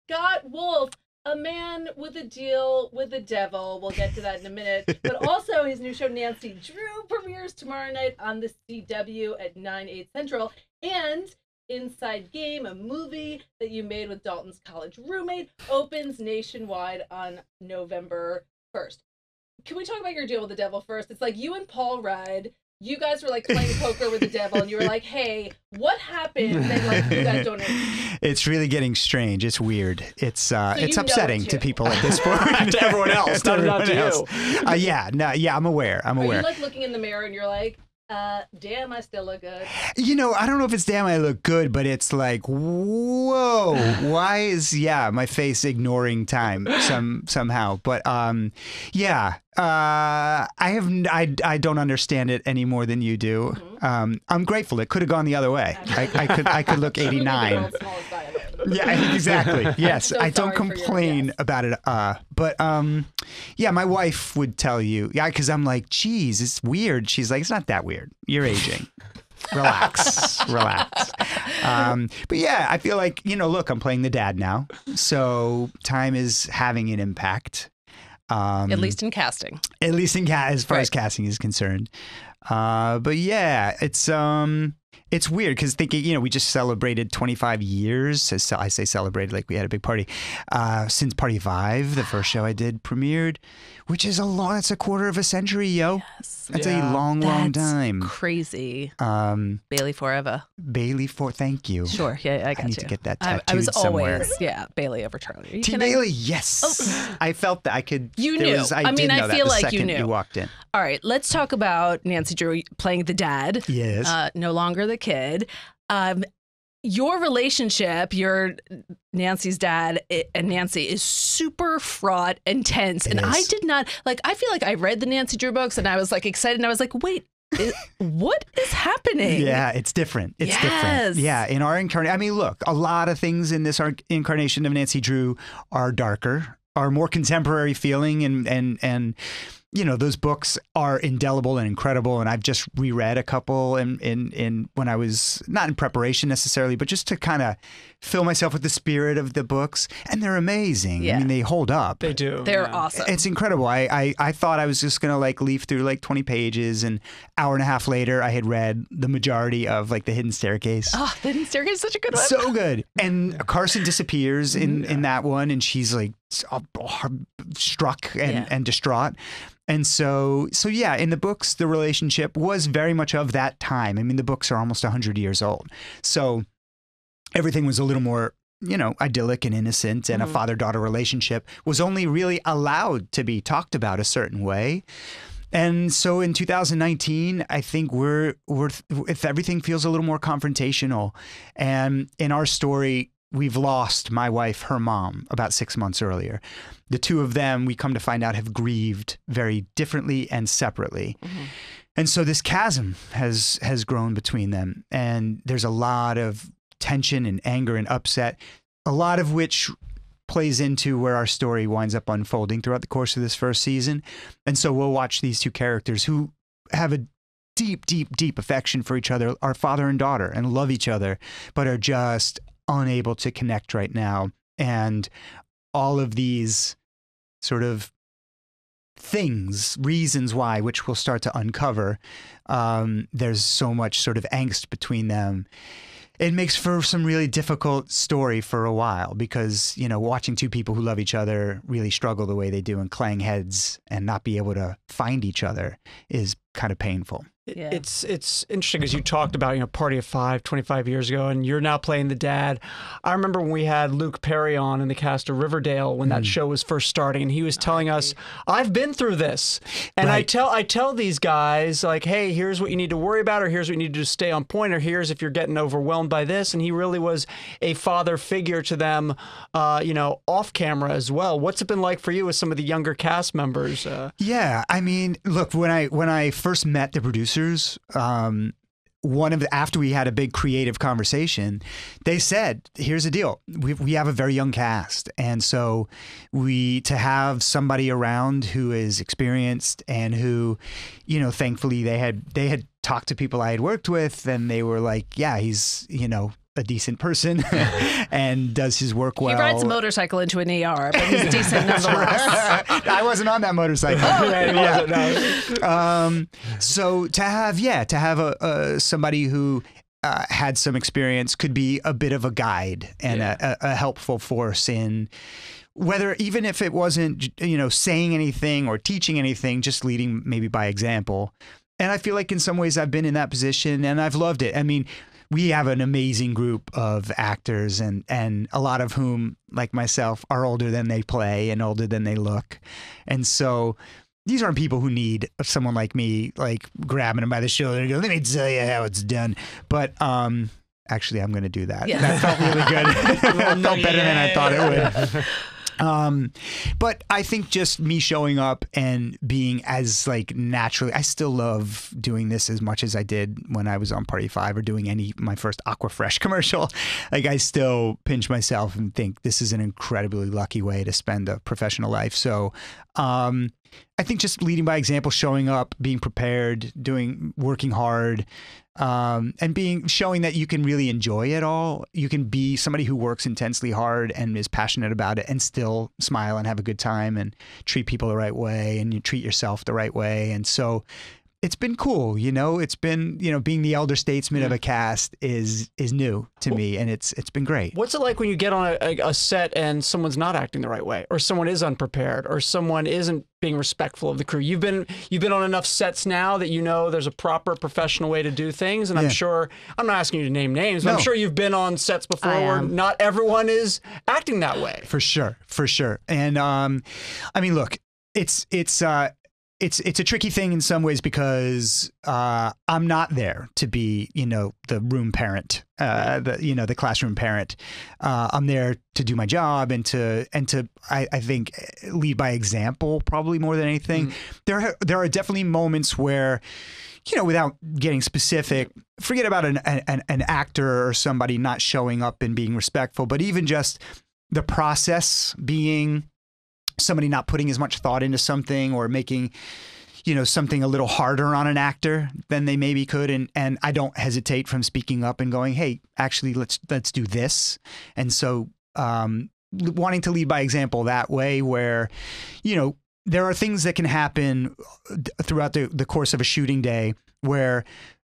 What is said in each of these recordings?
Scott Wolf, a man with a deal with the devil. We'll get to that in a minute. But also his new show, Nancy Drew, premieres tomorrow night on the CW at 9/8 Central. And Inside Game, a movie that you made with Dalton's college roommate, opens nationwide on November 1st. Can we talk about your deal with the devil first? It's like you and Paul Rudd, you guys were like playing poker with the devil, and you were like, hey, what happened? And like, you guys don't know. It's really getting strange. It's weird. It's upsetting to people at this point. To everyone else, not to you. I'm aware. I'm aware. Are you like looking in the mirror and you're like, damn, I still look good. You know, I don't know if it's damn I look good, but it's like, whoa, why is my face ignoring time somehow? But I don't understand it any more than you do. Mm-hmm. I'm grateful. It could have gone the other way. I could look 89. Yeah, exactly. Yes, I don't complain about it. But my wife would tell you, because I'm like, geez, it's weird. She's like, it's not that weird. You're aging. Relax. But yeah, I feel like, look, I'm playing the dad now. So time is having an impact. At least in casting. At least as far as casting is concerned. But yeah, it's weird because thinking, we just celebrated 25 years. I say celebrated like we had a big party. Since Party 5, the first show I did premiered, which is that's a quarter of a century, yo. Yes. That's a long time. Crazy. Bailey forever. Thank you. Sure. Yeah, I got you. I need to get that tattooed I was somewhere. always, Bailey over Charlie. T. Bailey, yes. Oh. I felt that I could. You knew. I feel like you knew. You walked in. All right, let's talk about Nancy Drew playing the dad. Yes. No longer the kid. Your relationship, Nancy's dad and Nancy, is super fraught and tense. And I did not, I feel like I read the Nancy Drew books and I was excited and I was like, wait, what is happening? Yeah, it's different. It's different. Yeah, in our incarnation, I mean, look, a lot of things in this incarnation of Nancy Drew are darker, are more contemporary feeling and those books are indelible and incredible. And I've just reread a couple in when I was not in preparation necessarily, but just to kind of fill myself with the spirit of the books. And they're amazing. Yeah. I mean, they hold up. They do. They're awesome. It's incredible. I thought I was just going to leaf through 20 pages, and hour and a half later, I had read the majority of The Hidden Staircase. Oh, The Hidden Staircase is such a good one. So good. And Carson disappears in that one, and she's struck and distraught. And so in the books, the relationship was very much of that time. I mean, the books are almost 100 years old. So everything was a little more, idyllic and innocent, and a father-daughter relationship was only really allowed to be talked about a certain way. And so in 2019, I think if everything feels a little more confrontational, and in our story, we've lost my wife, her mom, about 6 months earlier. The two of them, we come to find out, have grieved very differently and separately. Mm-hmm. And so this chasm has grown between them. And there's a lot of tension and anger and upset, a lot of which plays into where our story winds up unfolding throughout the course of this first season. And so we'll watch these two characters who have a deep, deep, deep affection for each other, are father and daughter, and love each other, but are just unable to connect right now. And all of these sort of reasons why, which we'll start to uncover, there's so much sort of angst between them. It makes for some really difficult story for a while because, watching two people who love each other really struggle the way they do and clang heads and not be able to find each other is kind of painful. Yeah. It's interesting because you talked about, Party of 5, 25 years ago, and you're now playing the dad. I remember when we had Luke Perry on in the cast of Riverdale when that show was first starting, and he was telling us, I've been through this. And right. I tell these guys, hey, here's what you need to worry about, or here's what you need to do to stay on point, or here's if you're getting overwhelmed by this. And he really was a father figure to them, off camera as well. What's it been like for you with some of the younger cast members? Yeah, I mean, look, when I first met the producers, after we had a big creative conversation, they said, here's the deal. We have a very young cast. And so to have somebody around who is experienced and who, thankfully they had talked to people I had worked with, and they were like, yeah, he's, a decent person and does his work well. He rides a motorcycle into an ER, but he's decent nonetheless. I wasn't on that motorcycle. So to have somebody who had some experience could be a bit of a guide and a helpful force in whether, even if it wasn't, saying anything or teaching anything, just leading maybe by example. And I feel like in some ways I've been in that position and I've loved it. I mean, we have an amazing group of actors and a lot of whom, like myself, are older than they play and older than they look. And so these aren't people who need someone like me, like grabbing them by the shoulder and go, let me tell you how it's done. But actually, I'm going to do that. Yeah. That felt really good. That felt better than I thought it would. But I think just me showing up and being as like naturally, I still love doing this as much as I did when I was on Party 5 or doing my first Aquafresh commercial. Like I still pinch myself and think this is an incredibly lucky way to spend a professional life. So, I think just leading by example, showing up, being prepared, working hard, and showing that you can really enjoy it all. You can be somebody who works intensely hard and is passionate about it and still smile and have a good time and treat people the right way and you treat yourself the right way. And so it's been cool, it's been, being the elder statesman of a cast is new to me, and it's been great. What's it like when you get on a set and someone's not acting the right way, or someone is unprepared, or someone isn't being respectful of the crew? You've been on enough sets now that there's a proper professional way to do things, and I'm sure, I'm not asking you to name names, but I'm sure you've been on sets before where not everyone is acting that way. For sure. And I mean, look, it's a tricky thing in some ways because I'm not there to be, the room parent, the classroom parent. I'm there to do my job and to I think lead by example probably more than anything. There are definitely moments where, without getting specific, forget about an actor or somebody not showing up and being respectful, but even just the process being somebody not putting as much thought into something or making, something a little harder on an actor than they maybe could. And I don't hesitate from speaking up and going, hey, actually, let's do this. And so wanting to lead by example that way where, there are things that can happen throughout the course of a shooting day where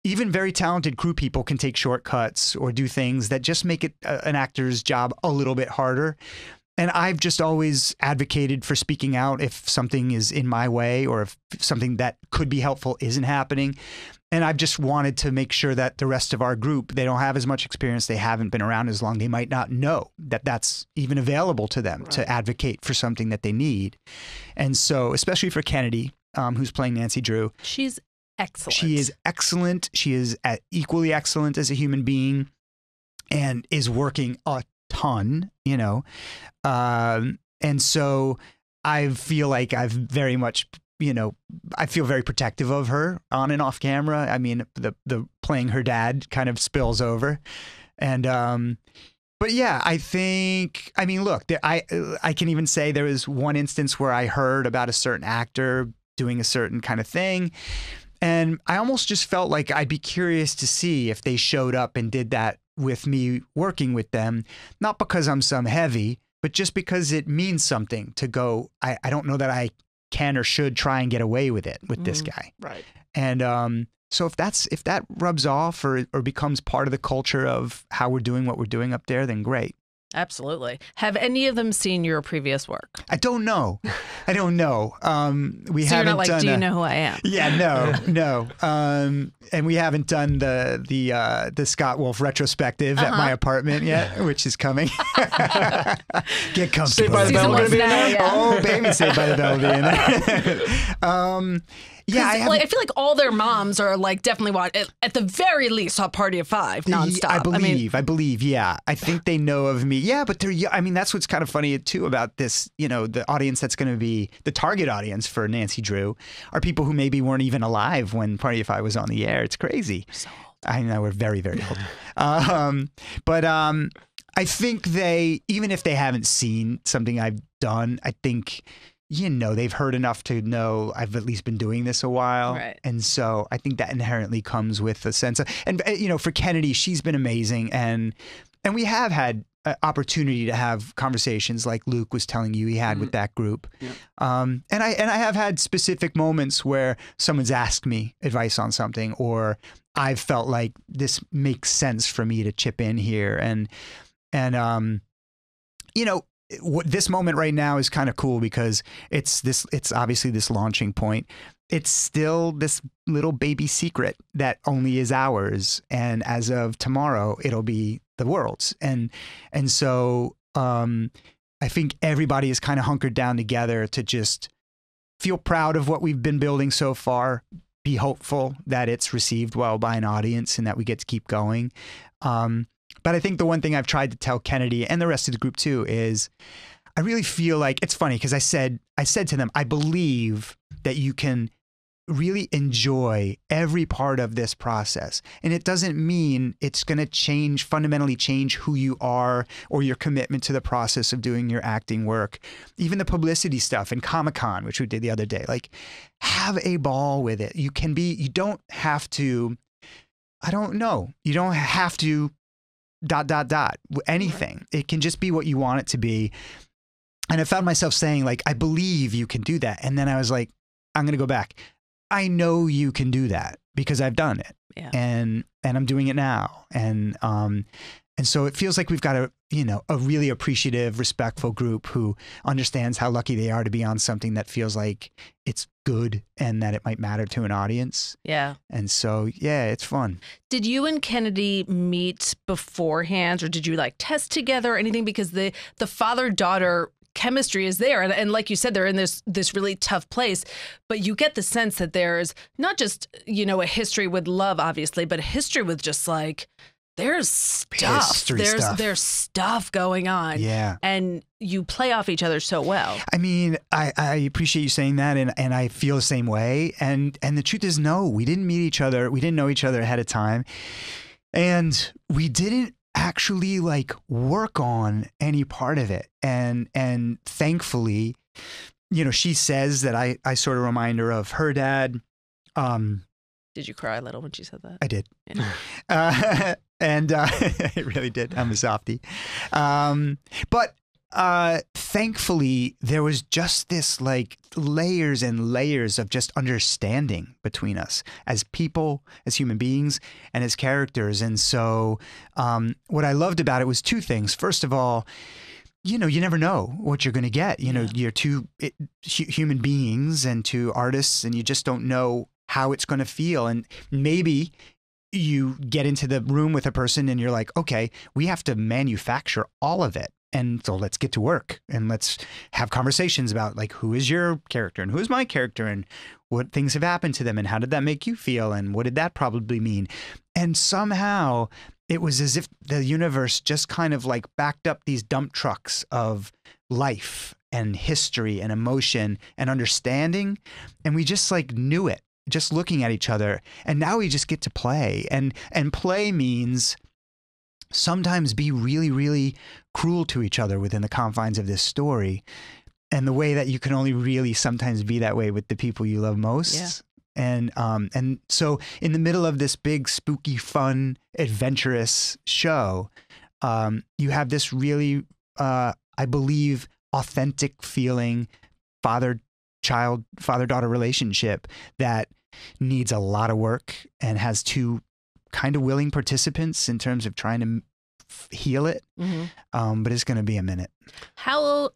even very talented crew people can take shortcuts or do things that just make it an actor's job a little bit harder. And I've just always advocated for speaking out if something is in my way or if something that could be helpful isn't happening. And I've just wanted to make sure that the rest of our group, they don't have as much experience, they haven't been around as long, they might not know that that's even available to them to advocate for something that they need. And so, especially for Kennedy, who's playing Nancy Drew. She's excellent. She is excellent. She is equally excellent as a human being and is working a ton, and so I feel like I've very much, I feel very protective of her on and off camera. I mean, the playing her dad kind of spills over, and but yeah, I think, I mean, look, I can even say there was one instance where I heard about a certain actor doing a certain kind of thing, and I almost just felt like I'd be curious to see if they showed up and did that with me working with them, not because I'm some heavy, but just because it means something to go, I don't know that I can or should try and get away with it with this guy. Right. And so if that rubs off or becomes part of the culture of how we're doing what we're doing up there, then great. Absolutely. Have any of them seen your previous work? I don't know. We so haven't you're not like, done. Do you know who I am? Yeah, no. And we haven't done the Scott Wolf retrospective at my apartment yet, which is coming. Get comfortable. Saved by the Bell gonna be in there? Oh, baby, Saved by the Bell will be in there. Yeah, I feel like all their moms are like definitely at the very least saw Party of Five nonstop. I believe. Yeah, I think they know of me. Yeah, but that's what's kind of funny too about this. The audience that's going to be the target audience for Nancy Drew are people who maybe weren't even alive when Party of Five was on the air. It's crazy. So old. I know, we're very, very old. But I think even if they haven't seen something I've done, I think they've heard enough to know I've at least been doing this a while. Right. And so I think that inherently comes with a sense of, and for Kennedy, she's been amazing. And we have had opportunity to have conversations like Luke was telling you he had with that group. Yeah. And I have had specific moments where someone's asked me advice on something, or I've felt like this makes sense for me to chip in here. And this moment right now is kind of cool because it's obviously this launching point. It's still this little baby secret that only is ours. And as of tomorrow, it'll be the world's. And so I think everybody is kind of hunkered down together to just feel proud of what we've been building so far, be hopeful that it's received well by an audience and that we get to keep going. But I think the one thing I've tried to tell Kennedy and the rest of the group too is I really feel like it's funny because I said to them, I believe that you can really enjoy every part of this process. And it doesn't mean it's going to fundamentally change who you are or your commitment to the process of doing your acting work. Even the publicity stuff and Comic-Con, which we did the other day, like have a ball with it. You don't have to, I don't know. You don't have to ... anything. It can just be what you want it to be. And I found myself saying like, I believe you can do that. And then I was like, I'm going to go back. I know you can do that because I've done it. Yeah. And I'm doing it now. And so it feels like we've got a really appreciative, respectful group who understands how lucky they are to be on something that feels like it's good and that it might matter to an audience. Yeah. And so, yeah, it's fun. Did you and Kennedy meet beforehand, or did you like test together or anything? Because the father-daughter chemistry is there. And like you said, they're in this really tough place, but you get the sense that there's not just, a history with love, obviously, but a history with just like, there's stuff. There's stuff going on. Yeah. And you play off each other so well. I mean, I appreciate you saying that, and I feel the same way. And the truth is, no, we didn't meet each other. We didn't know each other ahead of time. And we didn't actually like work on any part of it. And thankfully, she says that I sort of remind her of her dad. Did you cry a little when she said that? I did. Yeah. And it really did. I'm a softie. But thankfully, there was just this like layers and layers of just understanding between us as people, as human beings, and as characters. And so what I loved about it was two things. First of all, you never know what you're going to get. You're two human beings and two artists, and you just don't know how it's going to feel. And maybe you get into the room with a person and you're like, okay, we have to manufacture all of it. And so let's get to work and let's have conversations about like, who is your character and who is my character and what things have happened to them and how did that make you feel and what did that probably mean? And somehow it was as if the universe just kind of like backed up these dump trucks of life and history and emotion and understanding. And we just like knew it, just looking at each other. And now we just get to play. And play means sometimes be really, really cruel to each other within the confines of this story. And the way that you can only really sometimes be that way with the people you love most. Yeah. And so in the middle of this big, spooky, fun, adventurous show, you have this really, I believe, authentic feeling father-daughter relationship that needs a lot of work and has two kind of willing participants in terms of trying to heal it. Mm-hmm. But it's going to be a minute. How,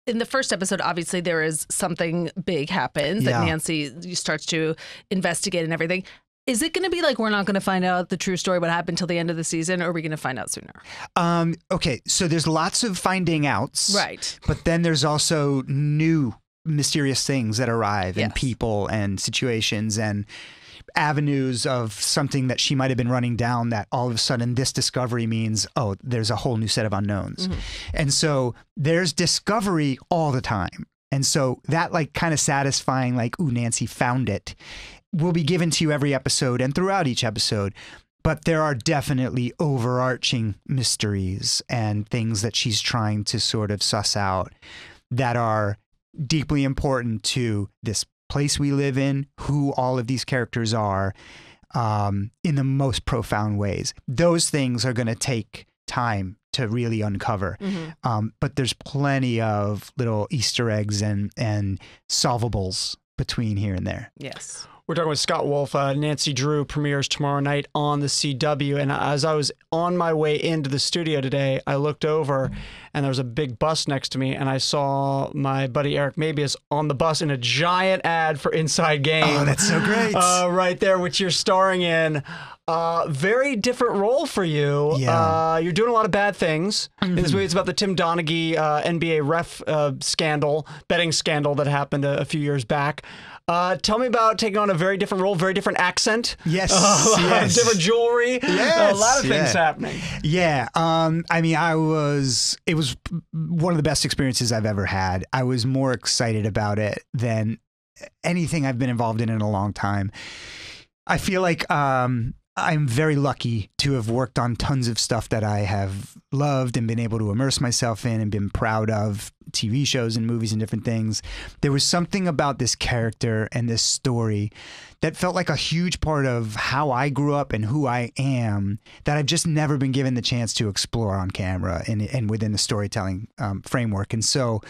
in the first episode, obviously there is something big happens that Nancy starts to investigate and everything. Is it going to be like we're not going to find out the true story what happened till the end of the season, or are we going to find out sooner? Okay, so there's lots of finding outs. Right. But then there's also new mysterious things that arrive and people and situations and avenues of something that she might have been running down that all of a sudden this discovery means, oh, there's a whole new set of unknowns. Mm-hmm. And so there's discovery all the time. And so that like kind of satisfying, like, ooh, Nancy found it, will be given to you every episode and throughout each episode. But there are definitely overarching mysteries and things that she's trying to sort of suss out that are deeply important to this place we live in, who all of these characters are, in the most profound ways. Those things are going to take time to really uncover. But there's plenty of little Easter eggs and solvables between here and there. Yes. We're talking with Scott Wolf. Nancy Drew premieres tomorrow night on the CW. And as I was on my way into the studio today, I looked over and there was a big bus next to me. And I saw my buddy Eric Mabius on the bus in a giant ad for Inside Game. Oh, that's so great. Right there, which you're starring in. Very different role for you. Yeah. You're doing a lot of bad things. In this movie, it's about the Tim Donaghy NBA ref scandal, betting scandal that happened a few years back. Tell me about taking on a very different role, very different accent. Yes. Yes. Different jewelry. Yes. A lot of things happening. Yeah. I mean, it was one of the best experiences I've ever had. I was more excited about it than anything I've been involved in a long time. I feel like I'm very lucky to have worked on tons of stuff that I have loved and been able to immerse myself in and been proud of, TV shows and movies and different things. There was something about this character and this story that felt like a huge part of how I grew up and who I am that I've just never been given the chance to explore on camera and within the storytelling framework. And so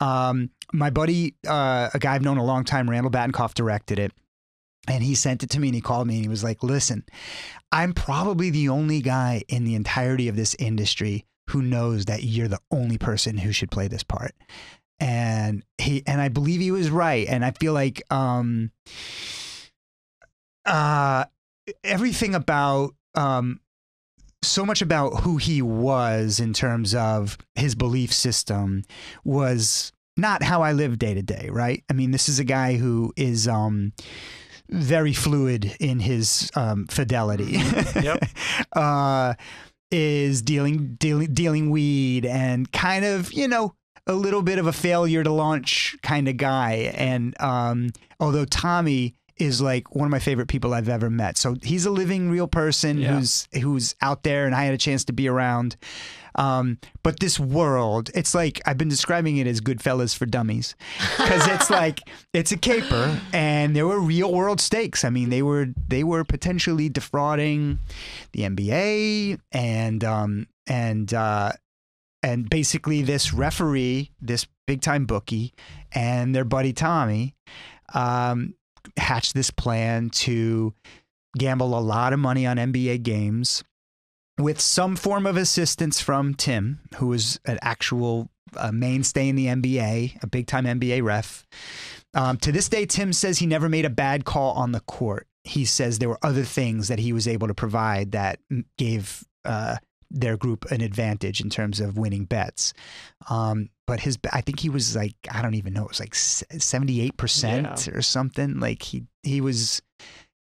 my buddy, a guy I've known a long time, Randall Batinkoff, directed it. And he sent it to me and he called me and he was like, listen, I'm probably the only guy in the entirety of this industry who knows that you're the only person who should play this part. And I believe he was right. And I feel like everything about so much about who he was in terms of his belief system was not how I live day to day, right? I mean, this is a guy who is very fluid in his fidelity. Yep. Is dealing weed and kind of, you know, a little bit of a failure to launch kind of guy. And although Tommy is like one of my favorite people I've ever met. So he's a living real person who's out there and I had a chance to be around. But this world, it's like, I've been describing it as Goodfellas for dummies, because it's like, it's a caper and there were real world stakes. I mean, they were potentially defrauding the NBA and basically this referee, this big time bookie and their buddy Tommy, hatched this plan to gamble a lot of money on NBA games with some form of assistance from Tim, who was an actual mainstay in the NBA, a big-time NBA ref. To this day, Tim says he never made a bad call on the court. He says there were other things that he was able to provide that gave their group an advantage in terms of winning bets. But I think he was like, I don't even know, it was like 78% or something. Like he was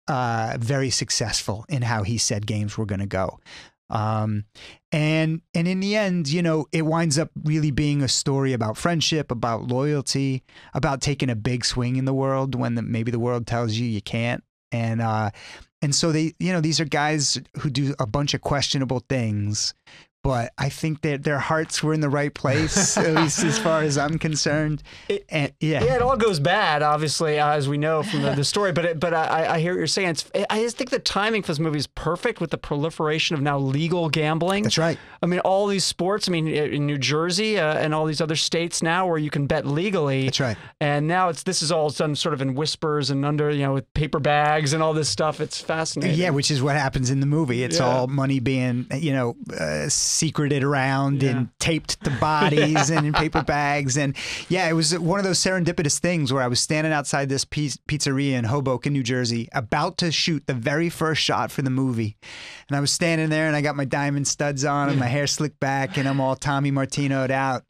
very successful in how he said games were going to go. And in the end, you know, it winds up really being a story about friendship, about loyalty, about taking a big swing in the world when maybe the world tells you can't. And so they, you know, these are guys who do a bunch of questionable things, but I think that their hearts were in the right place, at least as far as I'm concerned. It all goes bad, obviously, as we know from the story. But I hear what you're saying. I just think the timing for this movie is perfect with the proliferation of now legal gambling. That's right. I mean, all these sports. I mean, in New Jersey and all these other states now where you can bet legally. That's right. And now this is all done sort of in whispers and under, you know, with paper bags and all this stuff. It's fascinating. Yeah, which is what happens in the movie. It's all money being, you know, secreted around and taped to bodies and in paper bags. And it was one of those serendipitous things where I was standing outside this pizzeria in Hoboken, New Jersey, about to shoot the very first shot for the movie. And I was standing there and I got my diamond studs on and my hair slicked back and I'm all Tommy Martino'd out.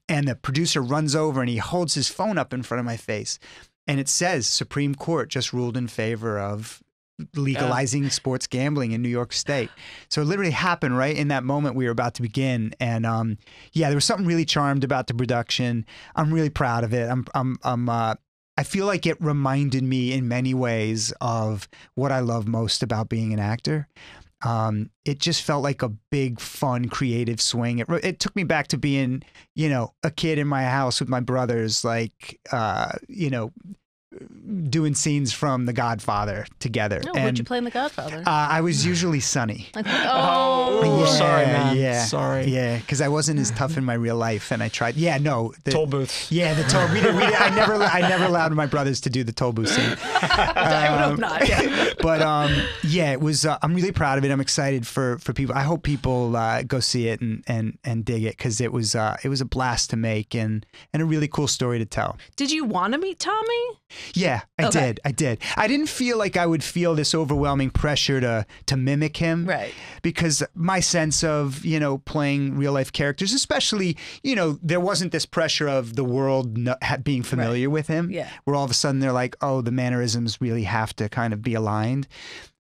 And the producer runs over and he holds his phone up in front of my face. And it says, Supreme Court just ruled in favor of legalizing sports gambling in New York State. So it literally happened right in that moment we were about to begin. And there was something really charmed about the production. I'm really proud of it. I feel like it reminded me in many ways of what I love most about being an actor. it just felt like a big, fun, creative swing. It took me back to being, a kid in my house with my brothers, like, doing scenes from The Godfather together. Oh, what'd you play in The Godfather? I was usually Sonny. Sorry, man. Yeah, Sorry. Yeah, because I wasn't as tough in my real life, and I tried. Yeah, no, Toll booths. Yeah, the toll. I never allowed my brothers to do the toll booth scene. I would hope not. Yeah. But yeah, it was. I'm really proud of it. I'm excited for people. I hope people go see it and dig it, because it was a blast to make and a really cool story to tell. Did you want to meet Tommy? Yeah, I did. I didn't feel like I would feel this overwhelming pressure to mimic him. Right. Because my sense of, playing real life characters, especially, there wasn't this pressure of the world being familiar with him. Yeah. Where all of a sudden they're like, oh, the mannerisms really have to kind of be aligned.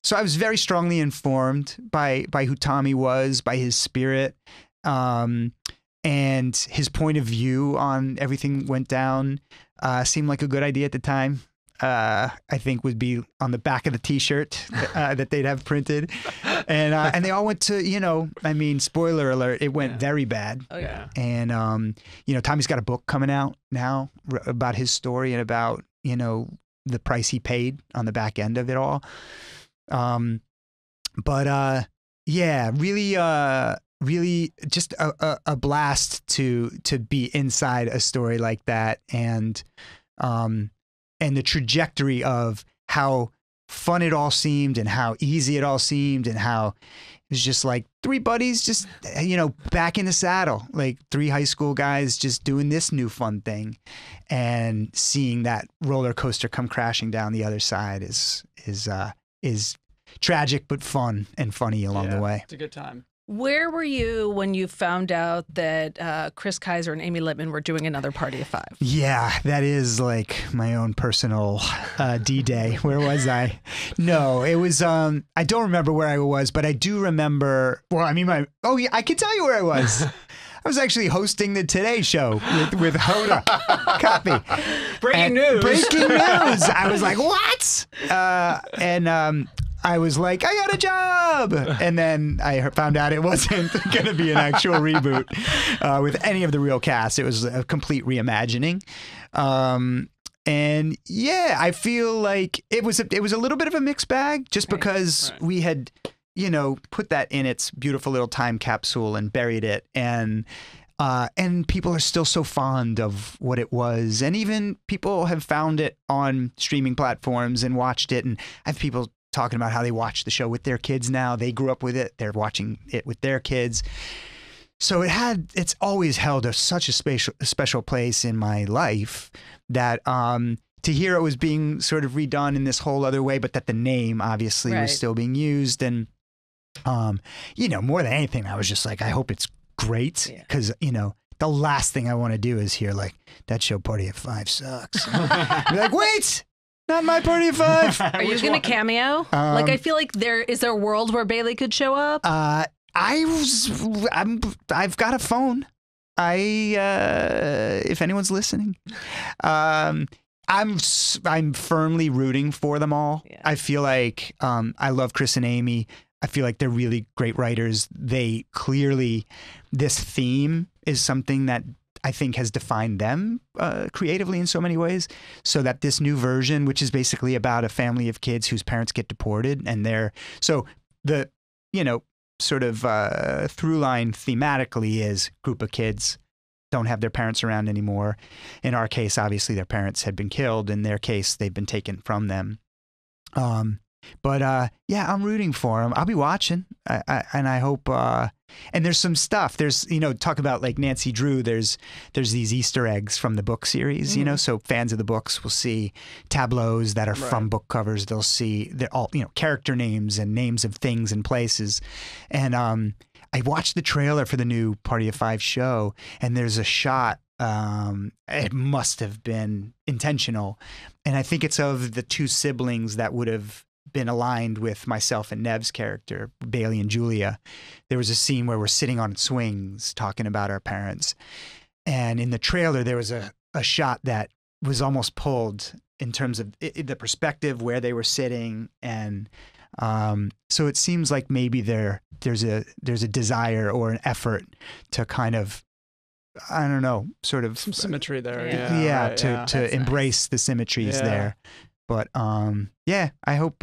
So I was very strongly informed by who Tommy was, by his spirit, and his point of view on everything went down. Seemed like a good idea at the time. I think would be on the back of the T-shirt that they'd have printed, and they all went to spoiler alert, it went very bad. Oh yeah. And Tommy's got a book coming out now about his story and about the price he paid on the back end of it all. Yeah, really just a blast to be inside a story like that, and the trajectory of how fun it all seemed and how easy it all seemed, and how it was just like three buddies just back in the saddle, like three high school guys just doing this new fun thing, and seeing that roller coaster come crashing down the other side is tragic but fun and funny along the way. It's a good time. Where were you when you found out that Chris Kaiser and Amy Littman were doing another Party of Five? Yeah, that is like my own personal D-Day. Where was I? No, it was, I don't remember where I was, but I do remember, I can tell you where I was. I was actually hosting the Today Show with Hoda. Copy. Breaking news. I was like, what? I was like, I got a job. And then I found out it wasn't going to be an actual reboot with any of the real cast. It was a complete reimagining. And yeah, I feel like it was a little bit of a mixed bag, just because we had, put that in its beautiful little time capsule and buried it. And people are still so fond of what it was. And even people have found it on streaming platforms and watched it. And I have people talking about how they watch the show with their kids now. They grew up with it. They're watching it with their kids. So it's always held such a special place in my life that to hear it was being sort of redone in this whole other way, but that the name obviously was still being used. And, more than anything, I was just like, I hope it's great, because, the last thing I want to do is hear like, that show Party of Five sucks. Be like, wait! Not my Party of Five. Are you going to cameo? I feel like is there a world where Bailey could show up? I've got a phone. If anyone's listening, I'm firmly rooting for them all. Yeah. I feel like I love Chris and Amy. I feel like they're really great writers. They clearly, this theme is something that I think has defined them creatively in so many ways, so that this new version, which is basically about a family of kids whose parents get deported, and the sort of through line thematically is group of kids don't have their parents around anymore. In our case, obviously their parents had been killed. In their case, they've been taken from them. But I'm rooting for them. I'll be watching, and I hope. And there's some stuff. There's talk about like Nancy Drew. There's these Easter eggs from the book series. So fans of the books will see tableaus that are from book covers. They'll see they're all character names and names of things and places. And I watched the trailer for the new Party of Five show, and there's a shot. It must have been intentional, and I think it's of the two siblings that would have been aligned with myself and Nev's character, Bailey and Julia. There was a scene where we're sitting on swings talking about our parents, and in the trailer there was a shot that was almost pulled in terms of the perspective where they were sitting, and So it seems like maybe there's a desire or an effort to kind of, I don't know, sort of Some symmetry there. Yeah, right, to embrace the symmetries there. But I hope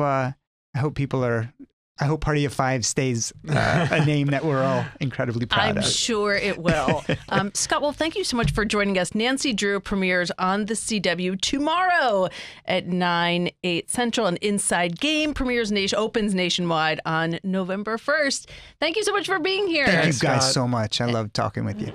Party of Five stays a name that we're all incredibly proud of. I'm sure it will. Scott Wolf, thank you so much for joining us. Nancy Drew premieres on the CW tomorrow at 9/8 Central, and Inside Game opens nationwide on November 1st. Thank you so much for being here. Thank you Thanks, guys Scott. so much. I love talking with you.